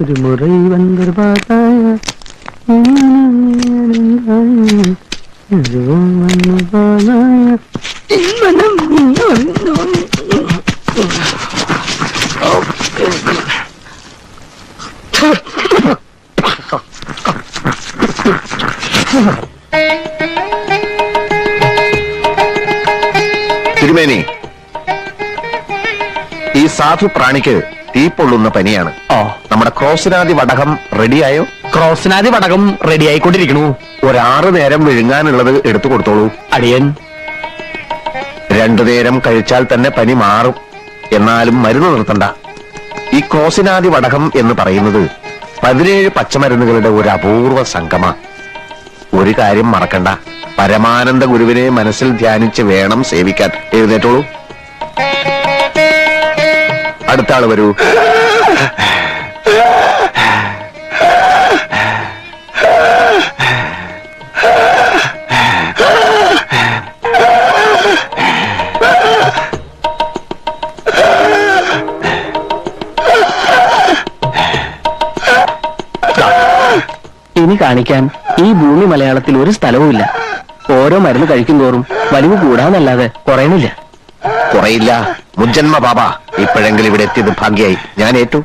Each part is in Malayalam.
ഒരു മുறை വന്നൊരു പാട്ടായ തിരുമേനി, ഈ സാധു പ്രാണിക്ക് തീ പൊള്ളുന്ന പനിയാണ്. നമ്മുടെ ക്രോസിനാദി വടകം റെഡിയായോ? ക്രോസിനാദി വടകം റെഡി ആയിക്കൊണ്ടിരിക്കണു. 6 നേരം വിഴുങ്ങാനുള്ളത് എടുത്തു കൊടുത്തോളൂ. അടിയൻ 2 നേരം കഴിച്ചാൽ തന്നെ പനി മാറും. എന്നാലും മരുന്ന് നിർത്തണ്ട. ഈ ക്രോസിനാദി വടകം എന്ന് പറയുന്നത് 17 പച്ചമരുന്നുകളുടെ ഒരു അപൂർവ സംഗമ. ഒരു കാര്യം മറക്കണ്ട, പരമാനന്ദ ഗുരുവിനെ മനസ്സിൽ ധ്യാനിച്ച് വേണം സേവിക്കാൻ. എഴുന്നേറ്റോളൂ. അടുത്ത ആള് വരൂ. ഇനി കാണിക്കാൻ ഈ ഭൂമി മലയാളത്തിൽ ഒരു സ്ഥലവുമില്ല. ഓരോ മരുന്ന് കഴിക്കും തോറും വലിവ് കൂടാന്നല്ലാതെ കുറയണില്ല. കുറയില്ല. മുജ്ജന്മ ബാബ, ഇപ്പോഴെങ്കിലും ഇവിടെ എത്തിയത് ഭാഗ്യായി. ഞാൻ ഏറ്റു.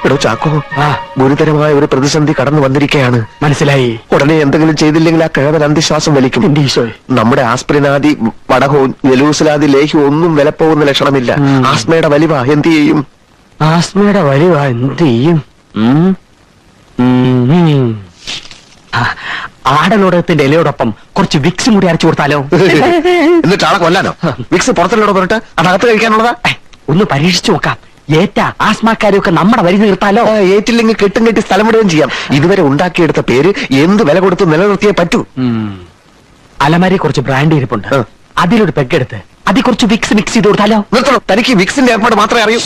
എടോ ചാക്കോ, ഗുരുതരമായ ഒരു പ്രതിസന്ധി കടന്നു വന്നിരിക്കുകയാണ്. മനസ്സിലായി. ഉടനെ എന്തെങ്കിലും ചെയ്തില്ലെങ്കിൽ ആ കിഴവൻ അന്ത്യശ്വാസം വലിക്കും. നമ്മുടെ ആസ്പിരിനാദി വടകവും ജലൂസിലാദി ലേഹ്യവും ഒന്നും വിലപ്പോകുന്ന ലക്ഷണമില്ല. ആസ്മയുടെ വലിവ എന്ത് ചെയ്യും? ആസ്മയുടെ വലിവ എന്ത് ചെയ്യും? ആടലോടകത്തിന്റെ ഇലയോടൊപ്പം കുറച്ച് വിക്സ് കൂടി അരച്ചു കൊടുത്താലോ? എന്നിട്ട് ആളെ കൊല്ലാനോ? വിക്സ് പുറത്തിലോട് പറഞ്ഞിട്ട് അതകത്ത് കഴിക്കാനുള്ളതാ? ഒന്ന് പരീക്ഷിച്ചു നോക്കാം. ഏറ്റ ആസ്മാക്കാരെയൊക്കെ നമ്മുടെ വരി നിർത്താലോ? ഏറ്റില്ലെങ്കിൽ കെട്ടും കെട്ടി സ്ഥലം വിടുകയും ചെയ്യാം. ഇതുവരെ ഉണ്ടാക്കിയെടുത്ത പേര് എന്ത് വില കൊടുത്ത് നിലനിർത്തിയേ പറ്റൂ. അലമാരി കുറച്ച് ബ്രാൻഡ് ഇരിപ്പുണ്ട്. അതിലൊരു പെഗ്ഗെടുത്ത് അതിൽ കുറച്ച് വിക്സ് മിക്സ് ചെയ്ത് കൊടുത്താലോ? നിർത്തണം. തനിക്ക് വിക്സിന്റെ ഏർപ്പാട് മാത്രമേ അറിയൂ.